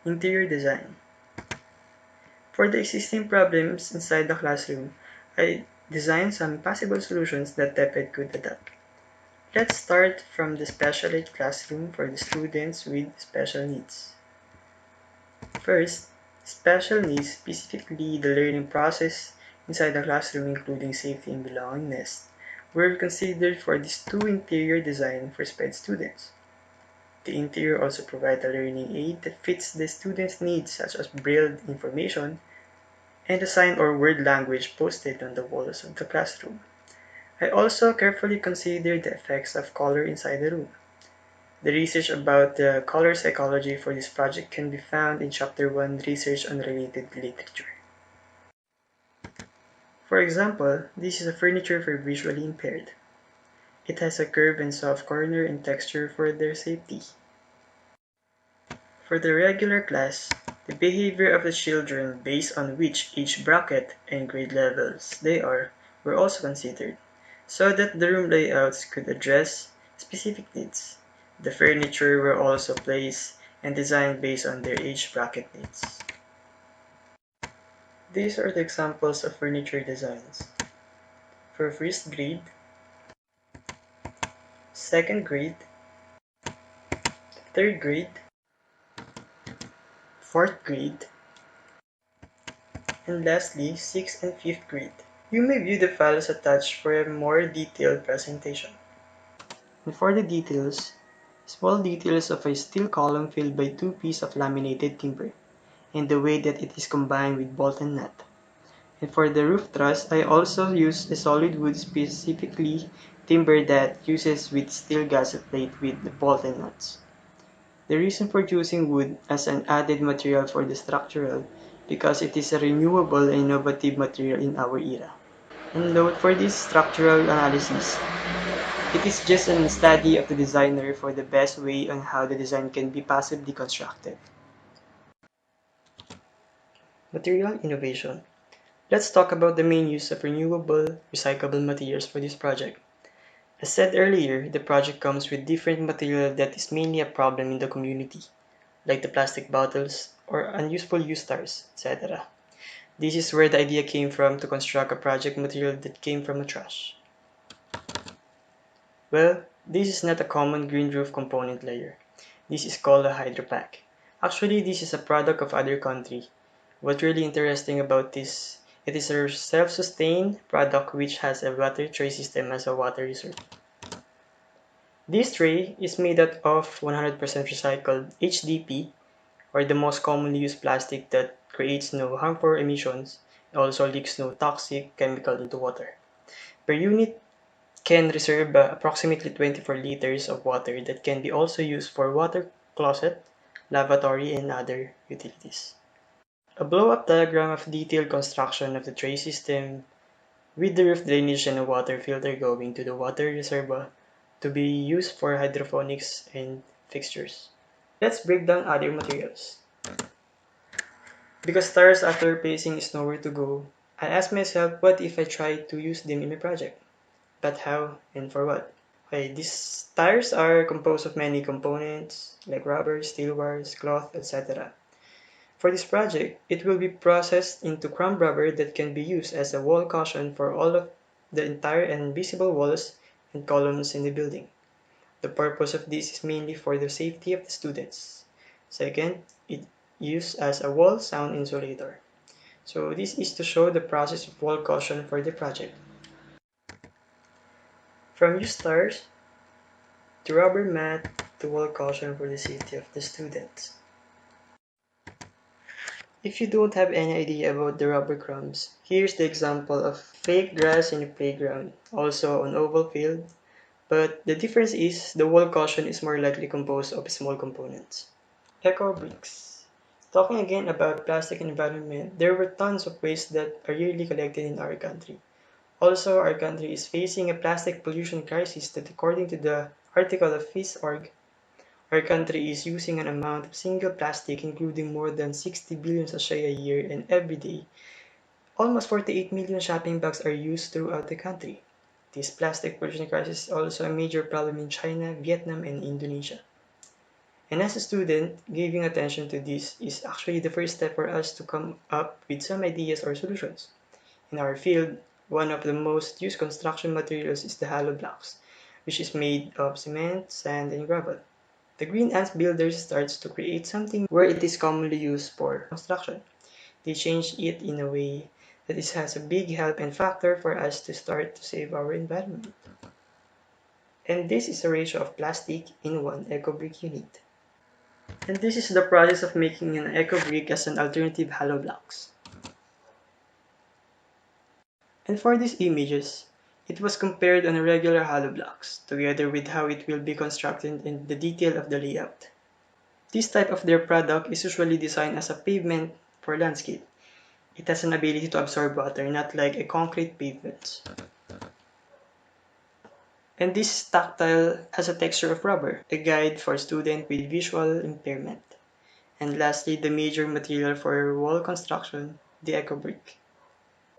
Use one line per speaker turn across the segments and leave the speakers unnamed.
Interior design. For the existing problems inside the classroom, I designed some possible solutions that TEPED could adapt. Let's start from the special ed classroom for the students with special needs. First, special needs, specifically the learning process inside the classroom including safety and belongingness, were considered for these two interior design for SPED students. The interior also provides a learning aid that fits the students' needs such as braille information and a sign or word language posted on the walls of the classroom. I also carefully considered the effects of color inside the room. The research about the color psychology for this project can be found in Chapter 1 Research on Related Literature. For example, this is a furniture for visually impaired. It has a curve and soft corner and texture for their safety. For the regular class, the behavior of the children based on which age bracket and grade levels they are were also considered, so that the room layouts could address specific needs. The furniture were also placed and designed based on their age bracket needs. These are the examples of furniture designs. For first grade, second grade, third grade, fourth grade, and lastly, 6th and 5th grade. You may view the files attached for a more detailed presentation. And for the details, small details of a steel column filled by two pieces of laminated timber, and the way that it is combined with bolt and nut. And for the roof truss, I also used a solid wood, specifically timber that uses with steel gasket plate with the bolt and nuts. The reason for choosing wood as an added material for the structural because it is a renewable and innovative material in our era. And note for this structural analysis, it is just a study of the designer for the best way on how the design can be possibly constructed. Material innovation. Let's talk about the main use of renewable, recyclable materials for this project. As said earlier, the project comes with different material that is mainly a problem in the community, like the plastic bottles or unuseful used tires, etc. This is where the idea came from to construct a project material that came from a trash. Well, this is not a common green roof component layer. This is called a hydropack. Actually, this is a product of other country. What's really interesting about this, it is a self-sustained product which has a water tray system as a water reserve. This tray is made out of 100% recycled HDP, or the most commonly used plastic that creates no harmful emissions and also leaks no toxic chemical into water. Per unit can reserve approximately 24 liters of water that can be also used for water closet, lavatory, and other utilities. A blow-up diagram of detailed construction of the tray system with the roof drainage and a water filter going to the water reservoir to be used for hydroponics and fixtures. Let's break down other materials. Because tires after replacing is nowhere to go, I asked myself what if I tried to use them in my project? But how and for what? Okay, these tires are composed of many components like rubber, steel wires, cloth, etc. For this project, it will be processed into crumb rubber that can be used as a wall cushion for all of the entire and visible walls and columns in the building. The purpose of this is mainly for the safety of the students. Second, it used as a wall sound insulator. So this is to show the process of wall cushion for the project. From used tires to rubber mat to wall cushion for the safety of the students. If you don't have any idea about the rubber crumbs, here's the example of fake grass in a playground, also on oval field, but the difference is the wall cushion is more likely composed of small components. Eco bricks. Talking again about plastic environment, there were tons of waste that are yearly collected in our country. Also, our country is facing a plastic pollution crisis that according to the article of FIS.org, our country is using an amount of single plastic including more than 60 billion sachet a year and every day. Almost 48 million shopping bags are used throughout the country. This plastic pollution crisis is also a major problem in China, Vietnam, and Indonesia. And as a student, giving attention to this is actually the first step for us to come up with some ideas or solutions. In our field, one of the most used construction materials is the hollow blocks, which is made of cement, sand, and gravel. The Green Ants builders starts to create something where it is commonly used for construction. They changed it in a way that it has a big help and factor for us to start to save our environment. And this is a ratio of plastic in one eco brick unit. And this is the process of making an eco brick as an alternative hollow blocks. And for these images, it was compared on a regular hollow blocks, together with how it will be constructed and the detail of the layout. This type of their product is usually designed as a pavement for landscape. It has an ability to absorb water, not like a concrete pavement. And this tactile has a texture of rubber, a guide for students with visual impairment. And lastly, the major material for wall construction, the eco brick.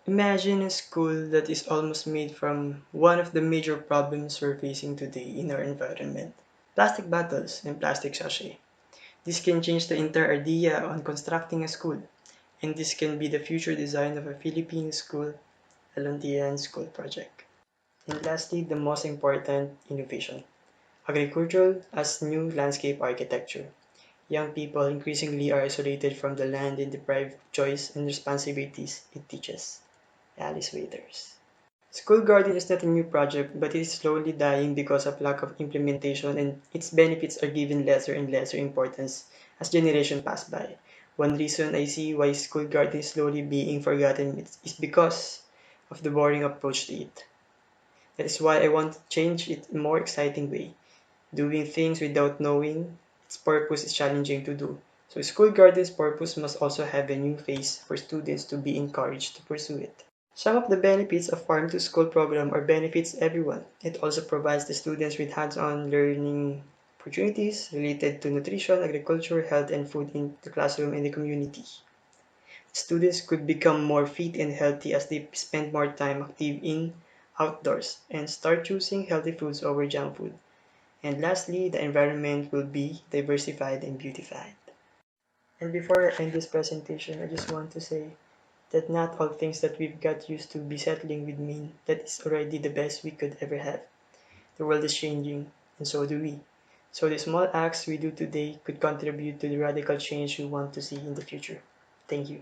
Imagine a school that is almost made from one of the major problems we're facing today in our environment: plastic bottles and plastic sachet. This can change the entire idea on constructing a school, and this can be the future design of a Philippine school, a LUNTIAN school project. And lastly, the most important innovation: agriculture as new landscape architecture. Young people increasingly are isolated from the land and deprived of choice and responsibilities it teaches. Alice Waiters. School garden is not a new project, but it is slowly dying because of lack of implementation, and its benefits are given lesser and lesser importance as generations pass by. One reason I see why school garden is slowly being forgotten is because of the boring approach to it. That is why I want to change it in a more exciting way. Doing things without knowing its purpose is challenging to do. So school garden's purpose must also have a new face for students to be encouraged to pursue it. Some of the benefits of Farm to School program are benefits everyone. It also provides the students with hands-on learning opportunities related to nutrition, agriculture, health, and food in the classroom and the community. Students could become more fit and healthy as they spend more time active in outdoors and start choosing healthy foods over junk food. And lastly, the environment will be diversified and beautified. And before I end this presentation, I just want to say that not all things that we've got used to be settling with mean that is already the best we could ever have. The world is changing, and so do we. So the small acts we do today could contribute to the radical change we want to see in the future. Thank you.